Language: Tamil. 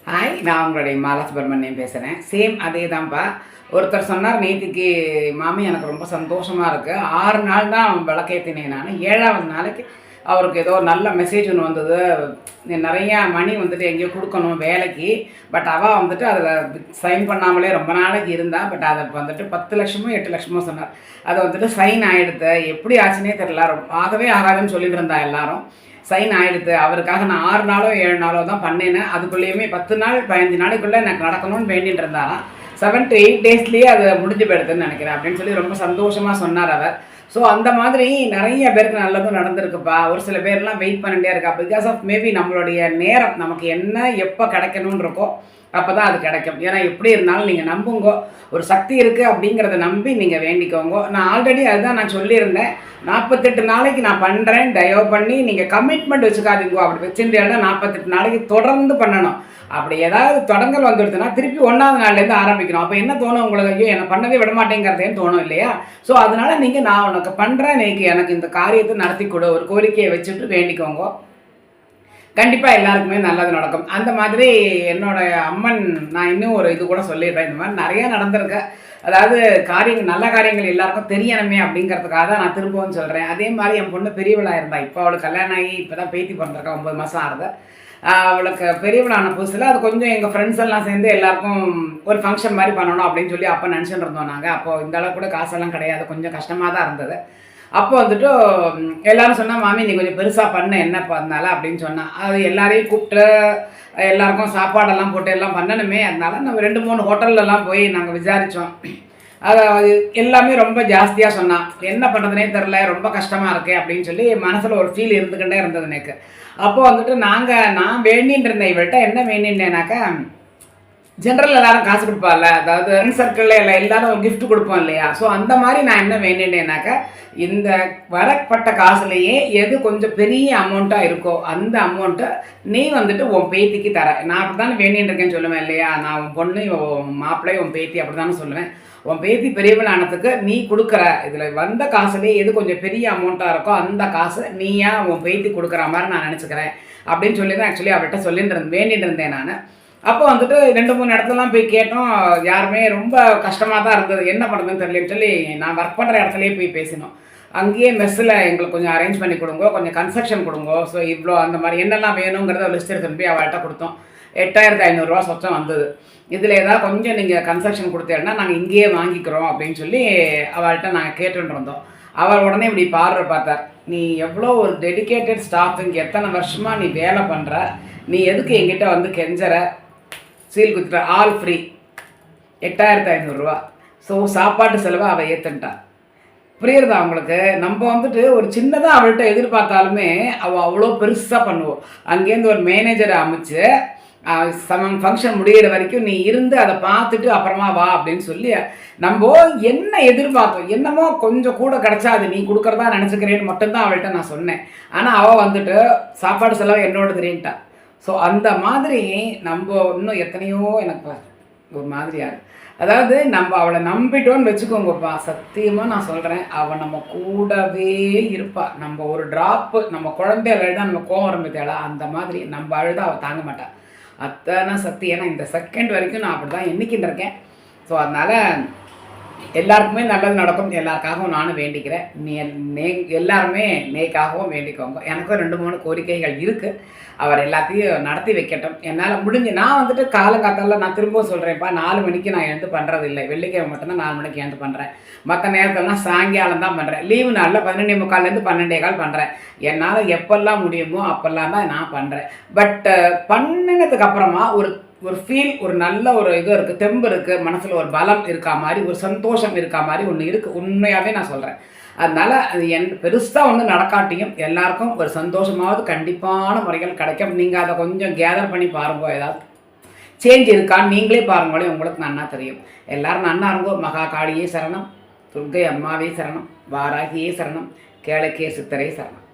ஹாய், நான் உங்களுடைய மாலா சுப்பிரமணியம் பேசுகிறேன். சேம் அதே தான்ப்பா. ஒருத்தர் சொன்னார் நேத்திக்கு, மாமி எனக்கு ரொம்ப சந்தோஷமாக இருக்குது, 6 நாள் தான் விளக்கேற்றினேன் நான். 7வது நாளைக்கு அவருக்கு ஏதோ நல்ல மெசேஜ் ஒன்று வந்தது. நிறையா மணி வந்துட்டு எங்கேயோ கொடுக்கணும் வேலைக்கு. பட் அவள் வந்துட்டு அதில் சைன் பண்ணாமலே ரொம்ப நாளைக்கு இருந்தா. பட் அதை வந்துட்டு 10 லட்சமோ 8 லட்சமோ சொன்னார். அது வந்துட்டு சைன் ஆகிடுது. எப்படி ஆச்சுன்னே தெரில. ஆகவே ஆகாதுன்னு சொல்லிட்டு இருந்தா எல்லாரும். சைன் ஆகிடுது. அவருக்காக நான் 6 நாளோ 7 நாளோ தான் பண்ணினேன். அதுக்குள்ளேயுமே 10 நாள் 15 நாளைக்குள்ளே எனக்கு நடக்கணும்னு வேண்டிட்டு இருந்தாராம். 7 to 8 டேஸ்லேயே அது முடிஞ்சு போயிடுதுன்னு நினைக்கிறேன் அப்படின்னு சொல்லி ரொம்ப சந்தோஷமாக சொன்னார் அவர். ஸோ அந்த மாதிரி நிறைய பேருக்கு நல்லதும் நடந்திருக்குப்பா. ஒரு சில பேர்லாம் வெயிட் பண்ணிட்டே இருக்கா. பிகாஸ் ஆஃப் மேபி நம்மளுடைய நேரம் நமக்கு என்ன எப்போ கிடைக்கணும்னு இருக்கோ அப்போ தான் அது கிடைக்கும். ஏன்னா எப்படி இருந்தாலும் நீங்கள் நம்புங்கோ, ஒரு சக்தி இருக்குது அப்படிங்கிறத நம்பி நீங்கள் வேண்டிக்கோங்க. நான் ஆல்ரெடி அதுதான் நான் சொல்லியிருந்தேன். 48 நாளைக்கு நான் பண்ணுறேன், தயவு பண்ணி நீங்கள் கமிட்மெண்ட் வச்சுக்காதீங்கோ. அப்படி வச்சுருந்தேன்னா 48 நாளைக்கு தொடர்ந்து பண்ணணும். அப்படி ஏதாவது தொடங்கல் வந்துடுதுன்னா திருப்பி 1வது நாள்லேருந்து ஆரம்பிக்கணும். அப்போ என்ன தோணும் உங்களுக்கு? ஐயோ என்னை பண்ணவே விட மாட்டேங்கிறதேன்னு தோணும் இல்லையா? ஸோ அதனால் நீங்கள் நான் உனக்கு பண்ணுறேன், எனக்கு இந்த காரியத்தை நடத்தி கொடு, ஒரு கோரிக்கையை வச்சுட்டு வேண்டிக்கோங்க. கண்டிப்பாக எல்லாருக்குமே நல்லது நடக்கும். அந்த மாதிரி என்னோடய அம்மன், நான் இன்னும் ஒரு இது கூட சொல்லிடுறேன். இந்த மாதிரி நிறையா நடந்திருக்கு. அதாவது நல்ல காரியங்கள் எல்லாருக்கும் தெரியணுமே அப்படிங்கிறதுக்காக தான் நான் திரும்பவும் சொல்கிறேன். அதே மாதிரி என் பொண்ணு பெரியவளாக இருந்தா. இப்போ அவளுக்கு கல்யாணம் ஆகி இப்போ தான் பேத்தி பிறந்திருக்கா, 9 மாதம் ஆகுது. அவளுக்கு பெரியவளான புதுசில் அது கொஞ்சம் எங்கள் ஃப்ரெண்ட்ஸ் எல்லாம் சேர்ந்து எல்லாருக்கும் ஒரு ஃபங்க்ஷன் மாதிரி பண்ணணும் அப்படின்னு சொல்லி அப்போ நினச்சிட்டு இருந்தோம் நாங்கள். அப்போது இந்த அளவுக்கு கூட காசெல்லாம் கிடையாது, கொஞ்சம் கஷ்டமாக தான் இருந்தது. அப்போ வந்துட்டு எல்லோரும் சொன்னால், மாமி நீ கொஞ்சம் பெருசாக பண்ண என்ன பண்ணால அப்படின்னு சொன்னான். அது எல்லாரையும் கூப்பிட்டு எல்லாருக்கும் சாப்பாடெல்லாம் போட்டு எல்லாம் பண்ணணுமே. அதனால நம்ம 2-3 ஹோட்டல்லலாம் போய் நாங்கள் விசாரித்தோம். அது எல்லாமே ரொம்ப ஜாஸ்தியாக சொன்னான். என்ன பண்ணுறதுனே தெரில, ரொம்ப கஷ்டமாக இருக்கே அப்படின்னு சொல்லி மனசில் ஒரு ஃபீல் இருந்துக்கிட்டே இருந்தது எனக்கு. அப்போ வந்துட்டு நான் வேண்டின்னு இருந்தேன் இவள்கிட்ட. என்ன வேண்டின்றேனாக்கா, ஜென்ரல் எல்லாரும் காசு கொடுப்பார்ல, அதாவது ஃப்ரெண்ட் சர்க்கிளில் எல்லாரும் கிஃப்ட் கொடுப்போம் இல்லையா? ஸோ அந்த மாதிரி நான் என்ன வேண்டினேனாக்கா, இந்த வரப்பட்ட காசுலேயே எது கொஞ்சம் பெரிய அமௌண்ட்டாக இருக்கோ அந்த அமௌண்ட்டை நீ வந்துட்டு உன் பேத்திக்கு தர. நான் அப்படி தானே வேண்டின்னு இருக்கேன்னு சொல்லுவேன் இல்லையா? நான் உன் பொண்ணு, உன் மாப்பிள்ளை, உன் பேத்தி அப்படி தானே சொல்லுவேன். உன் பேத்தி பெரியவளானதுக்கு நீ கொடுக்குற இதில் வந்த காசுலேயே எது கொஞ்சம் பெரிய அமௌண்ட்டாக இருக்கோ அந்த காசை நீயா உன் பேத்தி கொடுக்குற மாதிரி நான் நினச்சிக்கிறேன் அப்படின்னு சொல்லி தான் ஆக்சுவலி அவர்கிட்ட வேண்டிட்டு இருந்தேன் நான். அப்போ வந்துட்டு 2-3 இடத்துலலாம் போய் கேட்டோம். யாருமே ரொம்ப கஷ்டமாக தான் இருந்தது, என்ன பண்ணுறதுன்னு தெரியலன்னு சொல்லி நான் ஒர்க் பண்ணுற இடத்துலையே போய் பேசினோம். அங்கேயே மெஸ்ஸில் எங்களுக்கு கொஞ்சம் அரேஞ்ச் பண்ணி கொடுங்க, கொஞ்சம் கன்ஸ்ட்ரக்ஷன் கொடுங்க, ஸோ இவ்வளோ அந்த மாதிரி என்னெல்லாம் வேணுங்கிறத லிஸ்ட் எடுத்துகிட்டு போய் அவள்கிட்ட கொடுத்தோம். 8500 ரூபா சொச்சம் வந்தது. இதில் ஏதாவது கொஞ்சம் நீங்கள் கன்ஸ்ட்ரக்ஷன் கொடுத்தேன்னா நாங்கள் இங்கேயே வாங்கிக்கிறோம் அப்படின்னு சொல்லி அவள்கிட்ட நாங்கள் கேட்டுட்டு இருந்தோம். அவள் உடனே இப்படி பார்த்தார். நீ எவ்வளோ ஒரு டெடிக்கேட்டட் ஸ்டாஃப், இங்கே எத்தனை வருஷமாக நீ வேலை பண்ணுற, நீ எதுக்கு எங்கிட்ட வந்து கெஞ்சற? சீல் குத்துட்டா, ஆல் ஃப்ரீ 8500 ரூபா. ஸோ சாப்பாட்டு செலவை அவள் ஏற்றுன்ட்டா. புரியுறதா அவங்களுக்கு? நம்ம வந்துட்டு ஒரு சின்னதாக அவள்கிட்ட எதிர்பார்த்தாலுமே அவள் அவ்வளோ பெருசாக பண்ணுவோம். அங்கேருந்து ஒரு மேனேஜரை அமைச்சு ஃபங்க்ஷன் முடிகிற வரைக்கும் நீ இருந்து அதை பார்த்துட்டு அப்புறமா வா அப்படின்னு சொல்லி நம்ம என்ன எதிர்பார்த்தோம், என்னமோ கொஞ்சம் கூட கிடச்சா அது நீ கொடுக்குறதா நினச்சிக்கிறேன்னு மட்டும்தான் அவள்கிட்ட நான் சொன்னேன். ஆனால் அவள் வந்துட்டு சாப்பாடு செலவு என்னோட தெரியுன்ட்டா. ஸோ அந்த மாதிரி நம்ம இன்னும் எத்தனையோ எனக்கு ஒரு மாதிரியாக, அதாவது நம்ம அவளை நம்பிட்டோன்னு வச்சுக்கோங்கப்பா, சத்தியமாக நான் சொல்கிறேன், அவள் நம்ம கூடவே இருப்பாள். நம்ம ஒரு ட்ராப்பு, நம்ம குழந்தை அழுதா நம்ம கோவம் ஆரம்பித்தாளா, அந்த மாதிரி நம்ம அழுதா அவள் தாங்க மாட்டாள். அத்தனை சக்தி. ஏன்னா இந்த செகண்ட் வரைக்கும் நான் அப்படி தான் எண்ணிக்கிட்டு இருக்கேன். ஸோ அதனால் எல்லாருக்குமே நல்லது நடக்கும். எல்லாருக்காகவும் நானும் வேண்டிக்கிறேன். எல்லாருமே நேக்காகவும் வேண்டிக்கோங்க. எனக்கும் 2-3 கோரிக்கைகள் இருக்குது. அவர் எல்லாத்தையும் நடத்தி வைக்கட்டும். என்னால் முடிஞ்சு நான் வந்துட்டு காலங்காத்தால நான் திரும்பவும் சொல்கிறேன்ப்பா, 4 மணிக்கு நான் எழுந்து பண்ணுறதில்லை. வெள்ளிக்கிழமை மட்டும்தான் 4 மணிக்கு எழுந்து பண்ணுறேன். மற்ற நேரத்திலலாம் சாயங்காலம் தான் பண்ணுறேன். லீவு நாளில் 11:45 12:15 பண்ணுறேன். என்னால் எப்பெல்லாம் முடியுமோ அப்போல்லாம் தான் நான் பண்ணுறேன். பட் பண்ணினதுக்கு அப்புறமா ஒரு ஃபீல், ஒரு நல்ல ஒரு இது இருக்குது, தெம்பு இருக்குது, மனசில் ஒரு பலம் இருக்கா மாதிரி, ஒரு சந்தோஷம் இருக்கா மாதிரி ஒன்று இருக்குது. உண்மையாகவே நான் சொல்கிறேன். அதனால் அது பெருசாக ஒன்று நடக்காட்டியும் எல்லாருக்கும் ஒரு சந்தோஷமாவது கண்டிப்பான முறைகள் கிடைக்கும். நீங்கள் அதை கொஞ்சம் கேதர் பண்ணி பாருங்க, ஏதாவது சேஞ்ச் இருக்கான்னு நீங்களே பாருங்களே, உங்களுக்கு நன்னா தெரியும். எல்லோரும் நன்னா இருங்கோ. மகா காளியே சரணம், துர்க்கை அம்மாவே சரணம், வாராகியே சரணம், கேளக்கே சித்தரே சரணம்.